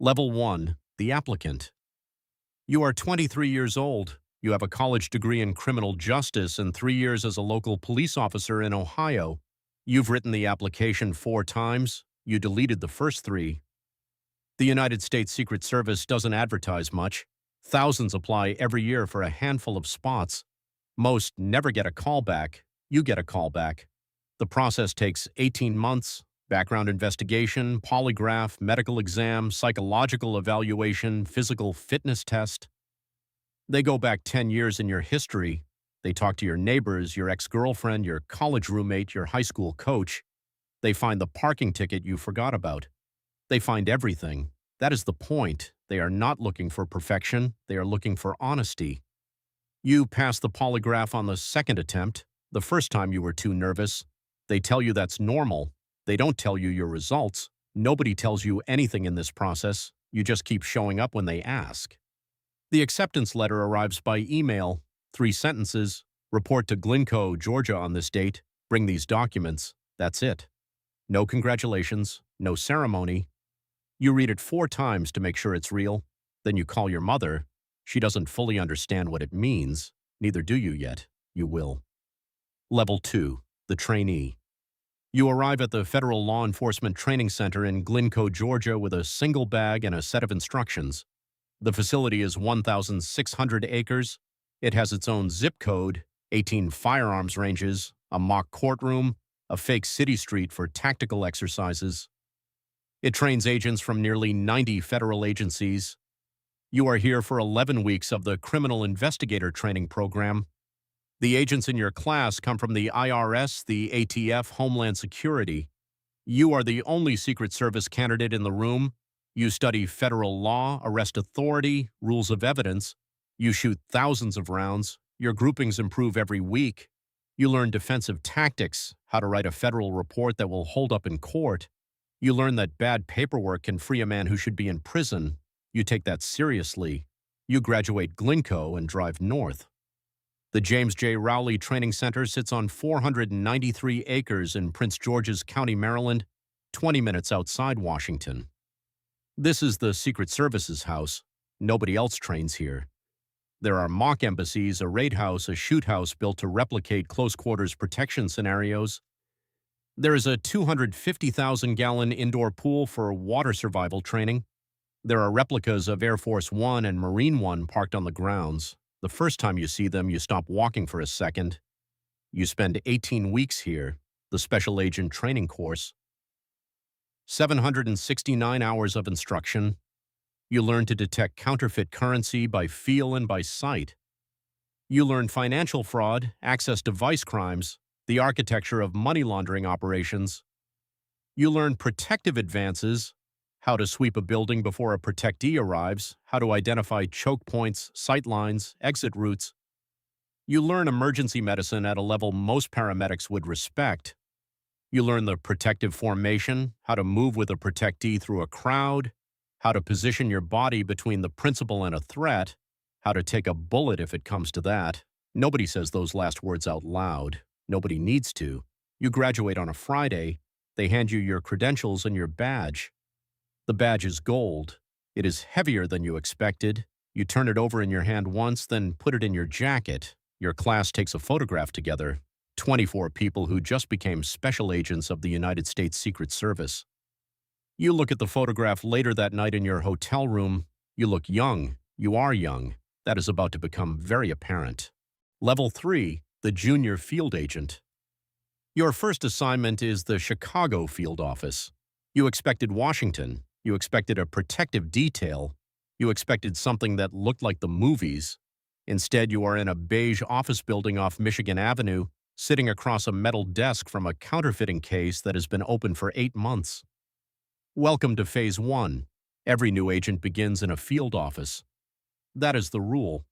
Level 1, the applicant. You are 23 years old. You have a college degree in criminal justice and 3 years as a local police officer in Ohio. You've written the application 4 times. You deleted the first 3. The United States Secret Service doesn't advertise much. Thousands apply every year for a handful of spots. Most never get a call back. You get a call back. The process takes 18 months. Background investigation, polygraph, medical exam, psychological evaluation, physical fitness test. They go back 10 years in your history. They talk to your neighbors, your ex-girlfriend, your college roommate, your high school coach. They find the parking ticket you forgot about. They find everything. That is the point. They are not looking for perfection. They are looking for honesty. You pass the polygraph on the second attempt. The first time you were too nervous. They tell you that's normal. They don't tell you your results. Nobody tells you anything in this process. You just keep showing up when they ask. The acceptance letter arrives by email. 3 sentences. Report to Glencoe, Georgia on this date. Bring these documents. That's it. No congratulations. No ceremony. You read it 4 times to make sure it's real. Then you call your mother. She doesn't fully understand what it means. Neither do you yet. You will. Level 2, the trainee. You arrive at the Federal Law Enforcement Training Center in Glencoe, Georgia with a single bag and a set of instructions. The facility is 1,600 acres. It has its own zip code, 18 firearms ranges, a mock courtroom, a fake city street for tactical exercises. It trains agents from nearly 90 federal agencies. You are here for 11 weeks of the Criminal Investigator Training Program. The agents in your class come from the IRS, the ATF, Homeland Security. You are the only Secret Service candidate in the room. You study federal law, arrest authority, rules of evidence. You shoot thousands of rounds. Your groupings improve every week. You learn defensive tactics, how to write a federal report that will hold up in court. You learn that bad paperwork can free a man who should be in prison. You take that seriously. You graduate Glencoe and drive north. The James J. Rowley Training Center sits on 493 acres in Prince George's County, Maryland, 20 minutes outside Washington. This is the Secret Service's house. Nobody else trains here. There are mock embassies, a raid house, a shoot house built to replicate close-quarters protection scenarios. There is a 250,000-gallon indoor pool for water survival training. There are replicas of Air Force One and Marine One parked on the grounds. The first time you see them, you stop walking for a second. You spend 18 weeks here, the Special Agent Training Course. 769 hours of instruction. You learn to detect counterfeit currency by feel and by sight. You learn financial fraud, access device crimes, the architecture of money laundering operations. You learn protective advances, how to sweep a building before a protectee arrives, how to identify choke points, sight lines, exit routes. You learn emergency medicine at a level most paramedics would respect. You learn the protective formation, how to move with a protectee through a crowd, how to position your body between the principal and a threat, how to take a bullet if it comes to that. Nobody says those last words out loud. Nobody needs to. You graduate on a Friday. They hand you your credentials and your badge. The badge is gold. It is heavier than you expected. You turn it over in your hand once, then put it in your jacket. Your class takes a photograph together. 24 people who just became special agents of the United States Secret Service. You look at the photograph later that night in your hotel room. You look young. You are young. That is about to become very apparent. Level 3, the Junior Field Agent. Your first assignment is the Chicago field office. You expected Washington. You expected a protective detail. You expected something that looked like the movies. Instead, you are in a beige office building off Michigan Avenue, sitting across a metal desk from a counterfeiting case that has been open for 8 months. Welcome to Phase 1. Every new agent begins in a field office. That is the rule.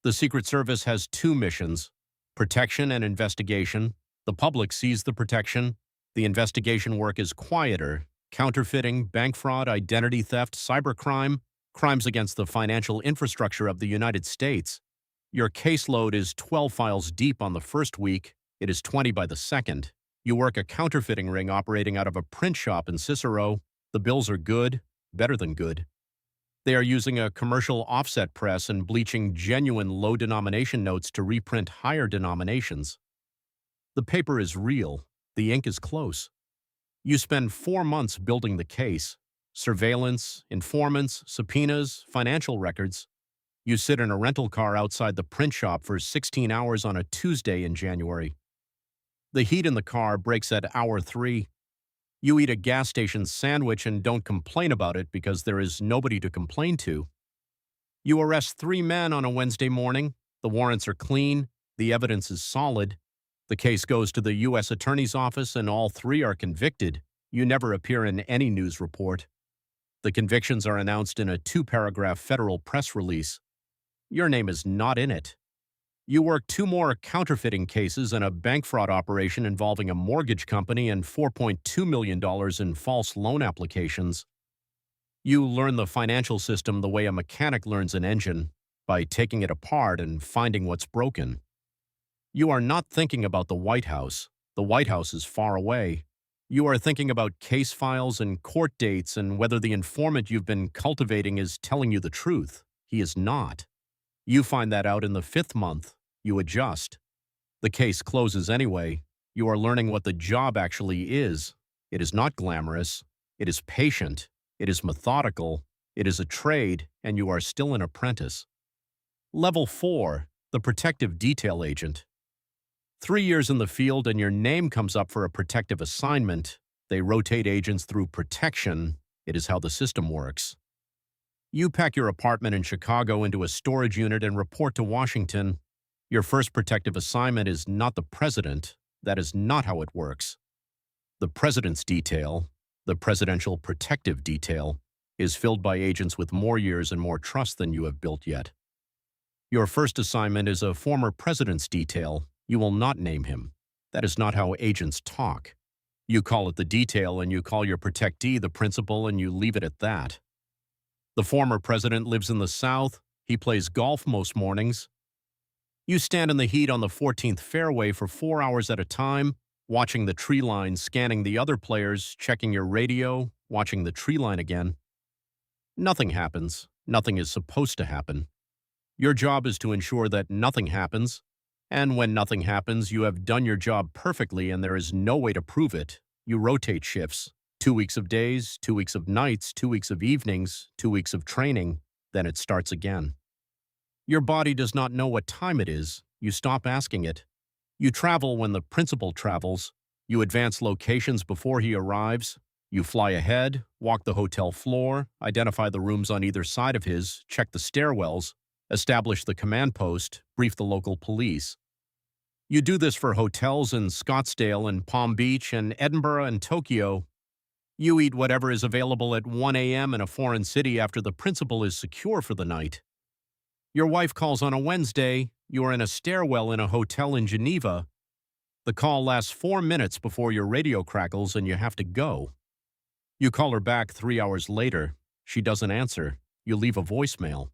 The Secret Service has 2 missions, protection and investigation. The public sees the protection. The investigation work is quieter. Counterfeiting, bank fraud, identity theft, cybercrime, crimes against the financial infrastructure of the United States. Your caseload is 12 files deep on the first week. It is 20 by the second. You work a counterfeiting ring operating out of a print shop in Cicero. The bills are good. better than good. They are using a commercial offset press and bleaching genuine low-denomination notes to reprint higher denominations. The paper is real. The ink is close. You spend 4 months building the case. Surveillance, informants, subpoenas, financial records. You sit in a rental car outside the print shop for 16 hours on a Tuesday in January. The heat in the car breaks at hour 3. You eat a gas station sandwich and don't complain about it because there is nobody to complain to. You arrest 3 men on a Wednesday morning. The warrants are clean. The evidence is solid. The case goes to the U.S. Attorney's Office and all 3 are convicted. You never appear in any news report. The convictions are announced in a 2-paragraph federal press release. Your name is not in it. You work 2 more counterfeiting cases and a bank fraud operation involving a mortgage company and $4.2 million in false loan applications. You learn the financial system the way a mechanic learns an engine, by taking it apart and finding what's broken. You are not thinking about the White House. The White House is far away. You are thinking about case files and court dates and whether the informant you've been cultivating is telling you the truth. He is not. You find that out in the 5th month. You adjust. The case closes anyway. You are learning what the job actually is. It is not glamorous. It is patient. It is methodical. It is a trade, and you are still an apprentice. Level 4, the protective detail agent. 3 years in the field and your name comes up for a protective assignment. They rotate agents through protection. It is how the system works. You pack your apartment in Chicago into a storage unit and report to Washington. Your first protective assignment is not the president. That is not how it works. The president's detail, the presidential protective detail, is filled by agents with more years and more trust than you have built yet. Your first assignment is a former president's detail. You will not name him. That is not how agents talk. You call it the detail and you call your protectee the principal and you leave it at that. The former president lives in the South. He plays golf most mornings. You stand in the heat on the 14th fairway for 4 hours at a time, watching the tree line, scanning the other players, checking your radio, watching the tree line again. Nothing happens. Nothing is supposed to happen. Your job is to ensure that nothing happens. And when nothing happens, you have done your job perfectly and there is no way to prove it. You rotate shifts. 2 weeks of days, 2 weeks of nights, 2 weeks of evenings, 2 weeks of training, then it starts again. Your body does not know what time it is. You stop asking it. You travel when the principal travels. You advance locations before he arrives. You fly ahead, walk the hotel floor, identify the rooms on either side of his, check the stairwells, establish the command post, brief the local police. You do this for hotels in Scottsdale and Palm Beach and Edinburgh and Tokyo. You eat whatever is available at 1 a.m. in a foreign city after the principal is secure for the night. Your wife calls on a Wednesday. You are in a stairwell in a hotel in Geneva. The call lasts 4 minutes before your radio crackles and you have to go. You call her back 3 hours later. She doesn't answer. You leave a voicemail.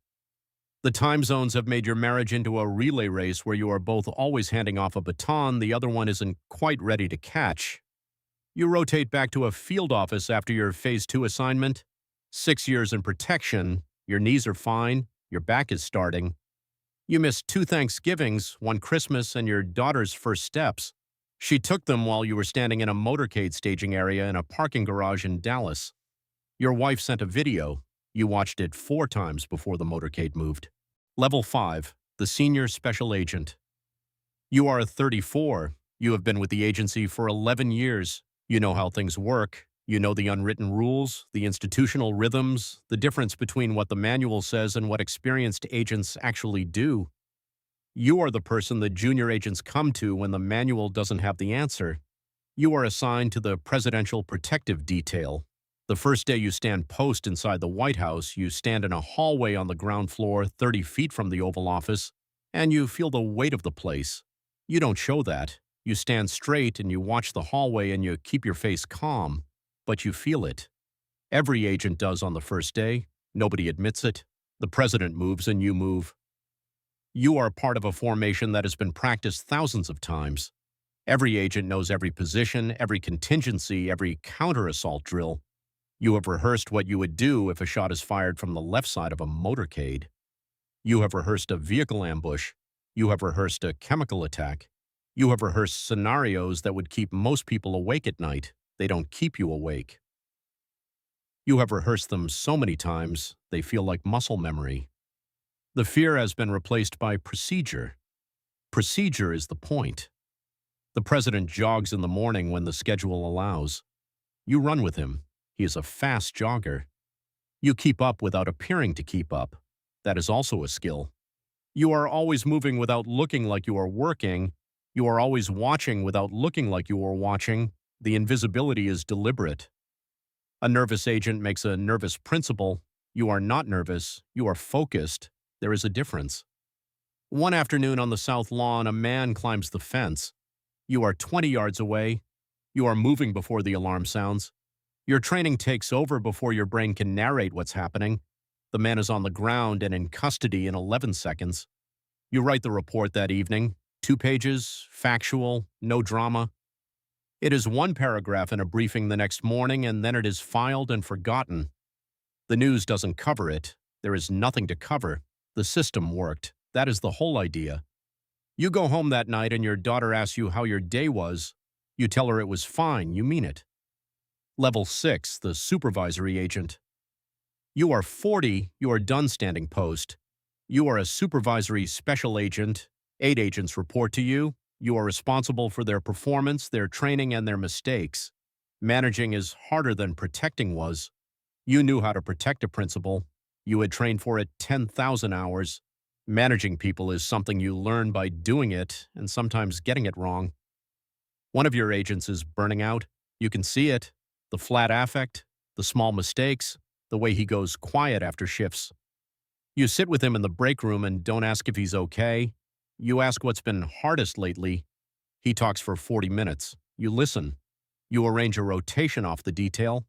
The time zones have made your marriage into a relay race where you are both always handing off a baton the other one isn't quite ready to catch. You rotate back to a field office after your Phase 2 assignment. 6 years in protection. Your knees are fine. Your back is starting. You missed 2 Thanksgivings, 1 Christmas, and your daughter's first steps. She took them while you were standing in a motorcade staging area in a parking garage in Dallas. Your wife sent a video. You watched it 4 times before the motorcade moved. Level 5, the Senior Special Agent. You are 34. You have been with the agency for 11 years. You know how things work. You know the unwritten rules, the institutional rhythms, the difference between what the manual says and what experienced agents actually do. You are the person the junior agents come to when the manual doesn't have the answer. You are assigned to the Presidential Protective Detail. The first day you stand post inside the White House, you stand in a hallway on the ground floor 30 feet from the Oval Office, and you feel the weight of the place. You don't show that. You stand straight and you watch the hallway and you keep your face calm, but you feel it. Every agent does on the first day. Nobody admits it. The president moves and you move. You are part of a formation that has been practiced thousands of times. Every agent knows every position, every contingency, every counter-assault drill. You have rehearsed what you would do if a shot is fired from the left side of a motorcade. You have rehearsed a vehicle ambush. You have rehearsed a chemical attack. You have rehearsed scenarios that would keep most people awake at night. They don't keep you awake. You have rehearsed them so many times, they feel like muscle memory. The fear has been replaced by procedure. Procedure is the point. The president jogs in the morning when the schedule allows. You run with him. He is a fast jogger. You keep up without appearing to keep up. That is also a skill. You are always moving without looking like you are working. You are always watching without looking like you are watching. The invisibility is deliberate. A nervous agent makes a nervous principal. You are not nervous. You are focused. There is a difference. One afternoon on the south lawn, a man climbs the fence. You are 20 yards away. You are moving before the alarm sounds. Your training takes over before your brain can narrate what's happening. The man is on the ground and in custody in 11 seconds. You write the report that evening. 2 pages, factual, no drama. It is 1 paragraph in a briefing the next morning, and then it is filed and forgotten. The news doesn't cover it. There is nothing to cover. The system worked. That is the whole idea. You go home that night and your daughter asks you how your day was. You tell her it was fine. You mean it. Level 6, the supervisory agent. You are 40. You are done standing post. You are a supervisory special agent. 8 agents report to you. You are responsible for their performance, their training, and their mistakes. Managing is harder than protecting was. You knew how to protect a principal. You had trained for it 10,000 hours. Managing people is something you learn by doing it and sometimes getting it wrong. One of your agents is burning out. You can see it. The flat affect, the small mistakes, the way he goes quiet after shifts. You sit with him in the break room and don't ask if he's okay. You ask what's been hardest lately. He talks for 40 minutes. You listen. You arrange a rotation off the detail.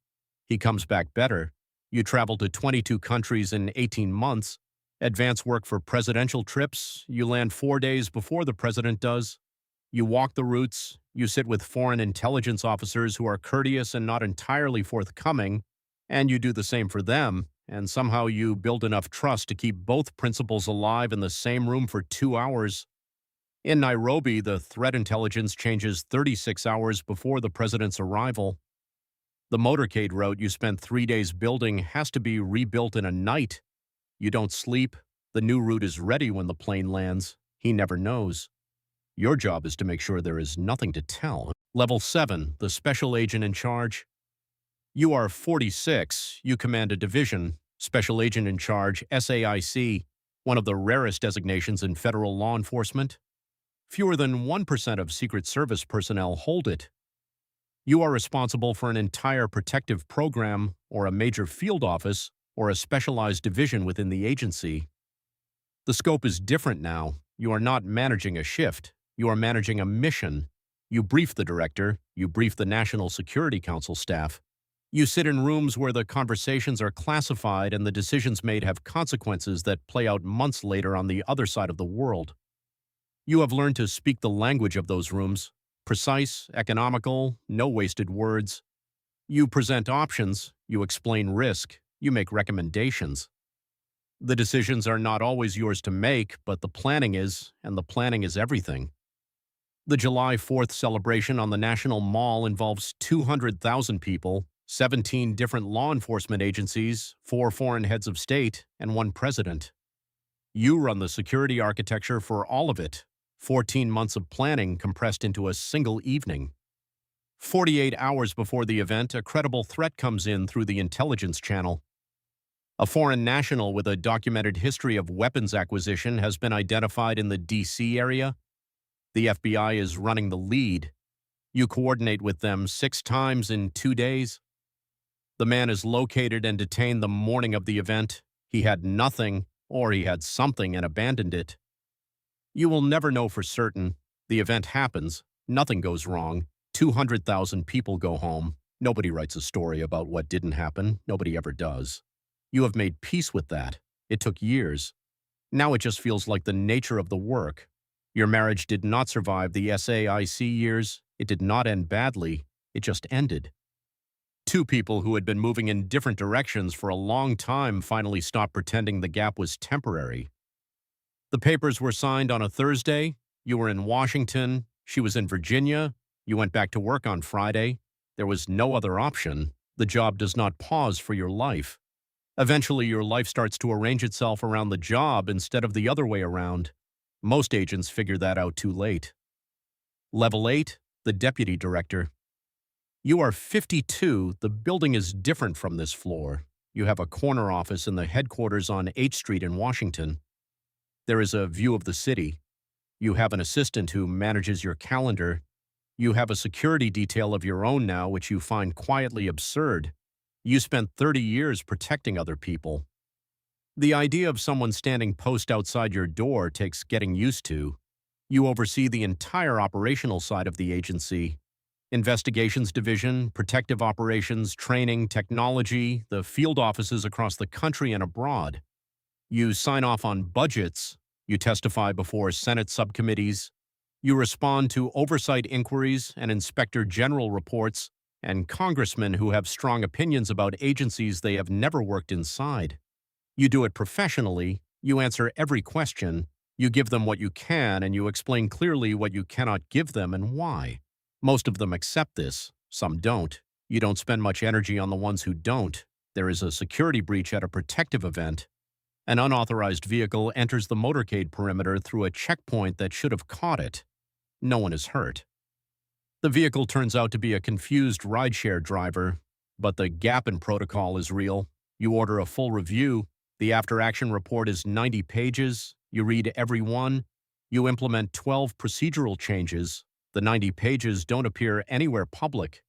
He comes back better. You travel to 22 countries in 18 months. Advance work for presidential trips. You land 4 days before the president does. You walk the routes. You sit with foreign intelligence officers who are courteous and not entirely forthcoming, and you do the same for them, and somehow you build enough trust to keep both principals alive in the same room for 2 hours. In Nairobi, the threat intelligence changes 36 hours before the president's arrival. The motorcade route you spent 3 days building has to be rebuilt in a night. You don't sleep. The new route is ready when the plane lands. He never knows. Your job is to make sure there is nothing to tell. Level 7, the special agent in charge. You are 46. You command a division. Special agent in charge, SAIC, one of the rarest designations in federal law enforcement. Fewer than 1% of Secret Service personnel hold it. You are responsible for an entire protective program, or a major field office, or a specialized division within the agency. The scope is different now. You are not managing a shift. You are managing a mission. You brief the director. You brief the National Security Council staff. You sit in rooms where the conversations are classified and the decisions made have consequences that play out months later on the other side of the world. You have learned to speak the language of those rooms. Precise, economical, no wasted words. You present options. You explain risk. You make recommendations. The decisions are not always yours to make, but the planning is, and the planning is everything. The July 4th celebration on the National Mall involves 200,000 people, 17 different law enforcement agencies, 4 foreign heads of state, and 1 president. You run the security architecture for all of it, 14 months of planning compressed into a single evening. 48 hours before the event, a credible threat comes in through the intelligence channel. A foreign national with a documented history of weapons acquisition has been identified in the D.C. area. The FBI is running the lead. You coordinate with them 6 times in 2 days. The man is located and detained the morning of the event. He had nothing, or he had something and abandoned it. You will never know for certain. The event happens. Nothing goes wrong. 200,000 people go home. Nobody writes a story about what didn't happen. Nobody ever does. You have made peace with that. It took years. Now it just feels like the nature of the work. Your marriage did not survive the SAIC years. It did not end badly. It just ended. Two people who had been moving in different directions for a long time finally stopped pretending the gap was temporary. The papers were signed on a Thursday. You were in Washington. She was in Virginia. You went back to work on Friday. There was no other option. The job does not pause for your life. Eventually, your life starts to arrange itself around the job instead of the other way around. Most agents figure that out too late. Level 8, the deputy director. You are 52. The building is different from this floor. You have a corner office in the headquarters on 8th Street in Washington. There is a view of the city. You have an assistant who manages your calendar. You have a security detail of your own now, which you find quietly absurd. You spent 30 years protecting other people. The idea of someone standing post outside your door takes getting used to. You oversee the entire operational side of the agency. Investigations division, protective operations, training, technology, the field offices across the country and abroad. You sign off on budgets. You testify before Senate subcommittees. You respond to oversight inquiries and inspector general reports and congressmen who have strong opinions about agencies they have never worked inside. You do it professionally. You answer every question. You give them what you can, and you explain clearly what you cannot give them and why. Most of them accept this. Some don't. You don't spend much energy on the ones who don't. There is a security breach at a protective event. An unauthorized vehicle enters the motorcade perimeter through a checkpoint that should have caught it. No one is hurt. The vehicle turns out to be a confused rideshare driver, but the gap in protocol is real. You order a full review. The after-action report is 90 pages. You read every one. You implement 12 procedural changes. The 90 pages don't appear anywhere public.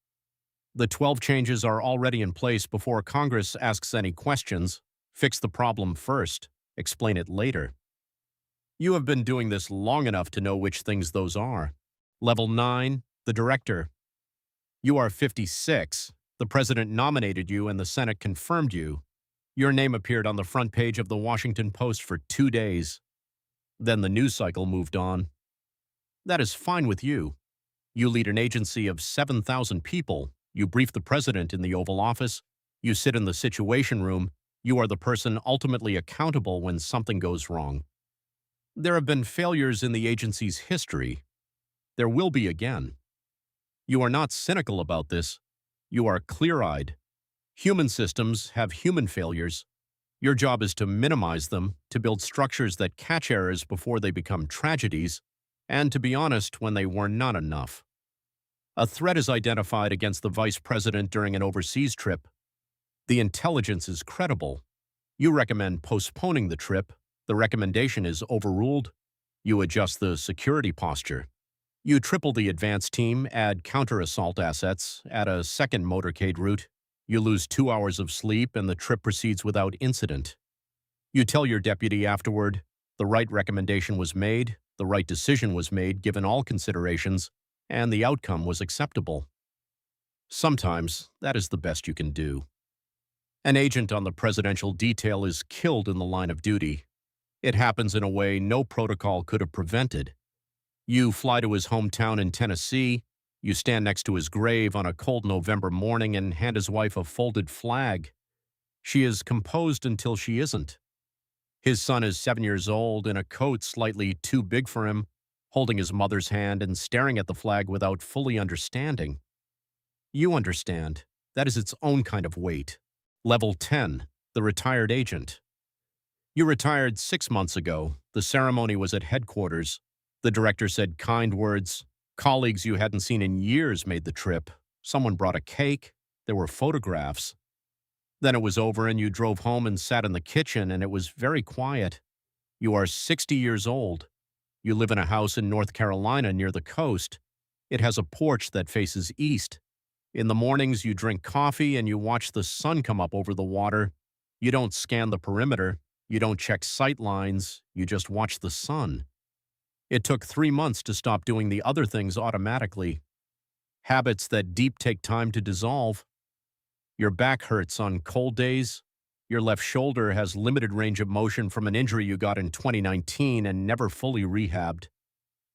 The 12 changes are already in place before Congress asks any questions. Fix the problem first. Explain it later. You have been doing this long enough to know which things those are. Level 9, the director. You are 56. The president nominated you and the Senate confirmed you. Your name appeared on the front page of the Washington Post for 2 days. Then the news cycle moved on. That is fine with you. You lead an agency of 7,000 people. You brief the president in the Oval Office. You sit in the Situation Room. You are the person ultimately accountable when something goes wrong. There have been failures in the agency's history. There will be again. You are not cynical about this. You are clear-eyed. Human systems have human failures. Your job is to minimize them, to build structures that catch errors before they become tragedies, and to be honest when they were not enough. A threat is identified against the vice president during an overseas trip. The intelligence is credible. You recommend postponing the trip. The recommendation is overruled. You adjust the security posture. You triple the advance team, add counter-assault assets, add a second motorcade route. You lose 2 hours of sleep and the trip proceeds without incident. You tell your deputy afterward, the right recommendation was made, the right decision was made given all considerations, and the outcome was acceptable. Sometimes that is the best you can do. An agent on the presidential detail is killed in the line of duty. It happens in a way no protocol could have prevented. You fly to his hometown in Tennessee. You stand next to his grave on a cold November morning and hand his wife a folded flag. She is composed until she isn't. His son is 7 years old in a coat slightly too big for him, holding his mother's hand and staring at the flag without fully understanding. You understand. That is its own kind of weight. Level 10, the retired agent. You retired 6 months ago. The ceremony was at headquarters. The director said kind words. Colleagues you hadn't seen in years made the trip. Someone brought a cake. There were photographs. Then it was over and you drove home and sat in the kitchen and it was very quiet. You are 60 years old. You live in a house in North Carolina near the coast. It has a porch that faces east. In the mornings you drink coffee and you watch the sun come up over the water. You don't scan the perimeter. You don't check sight lines. You just watch the sun. It took 3 months to stop doing the other things automatically. Habits that deep take time to dissolve. Your back hurts on cold days. Your left shoulder has limited range of motion from an injury you got in 2019 and never fully rehabbed.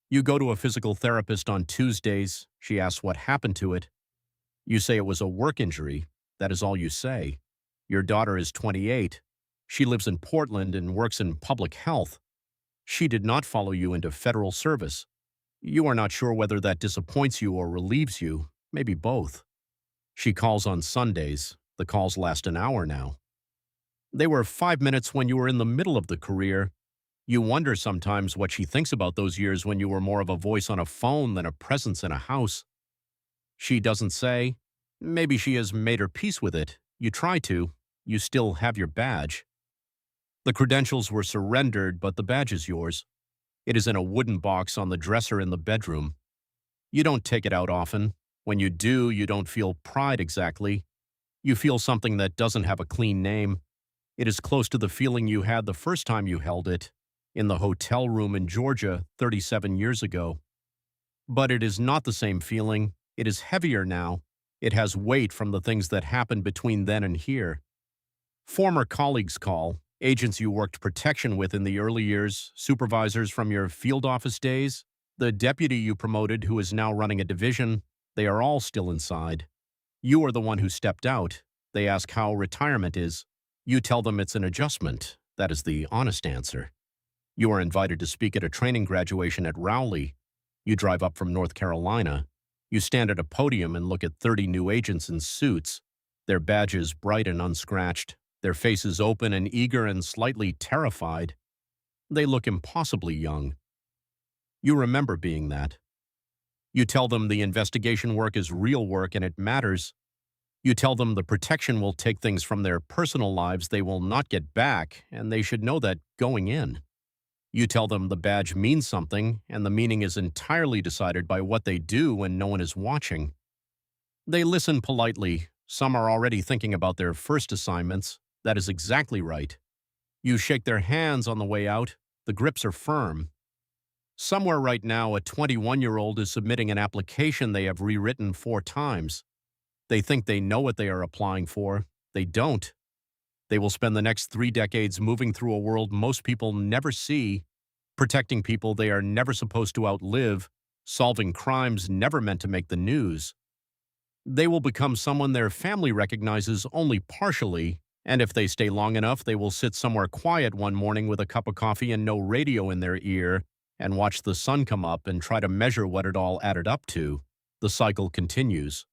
You go to a physical therapist on Tuesdays. She asks what happened to it. You say it was a work injury. That is all you say. Your daughter is 28. She lives in Portland and works in public health. She did not follow you into federal service. You are not sure whether that disappoints you or relieves you, maybe both. She calls on Sundays. The calls last an hour now. They were 5 minutes when you were in the middle of the career. You wonder sometimes what she thinks about those years when you were more of a voice on a phone than a presence in a house. She doesn't say. Maybe she has made her peace with it. You try to. You still have your badge. The credentials were surrendered, but the badge is yours. It is in a wooden box on the dresser in the bedroom. You don't take it out often. When you do, you don't feel pride exactly. You feel something that doesn't have a clean name. It is close to the feeling you had the first time you held it, in the hotel room in Georgia 37 years ago. But it is not the same feeling. It is heavier now. It has weight from the things that happened between then and here. Former colleagues call, agents you worked protection with in the early years, supervisors from your field office days, the deputy you promoted who is now running a division, they are all still inside. You are the one who stepped out. They ask how retirement is. You tell them it's an adjustment. That is the honest answer. You are invited to speak at a training graduation at Rowley. You drive up from North Carolina. You stand at a podium and look at 30 new agents in suits, their badges bright and unscratched, their faces open and eager and slightly terrified. They look impossibly young. You remember being that. You tell them the investigation work is real work and it matters. You tell them the protection will take things from their personal lives they will not get back, and they should know that going in. You tell them the badge means something, and the meaning is entirely decided by what they do when no one is watching. They listen politely. Some are already thinking about their first assignments. That is exactly right. You shake their hands on the way out. The grips are firm. Somewhere right now, a 21-year-old is submitting an application they have rewritten 4 times. They think they know what they are applying for. They don't. They will spend the next 3 decades moving through a world most people never see, protecting people they are never supposed to outlive, solving crimes never meant to make the news. They will become someone their family recognizes only partially, and if they stay long enough, they will sit somewhere quiet one morning with a cup of coffee and no radio in their ear and watch the sun come up and try to measure what it all added up to. The cycle continues.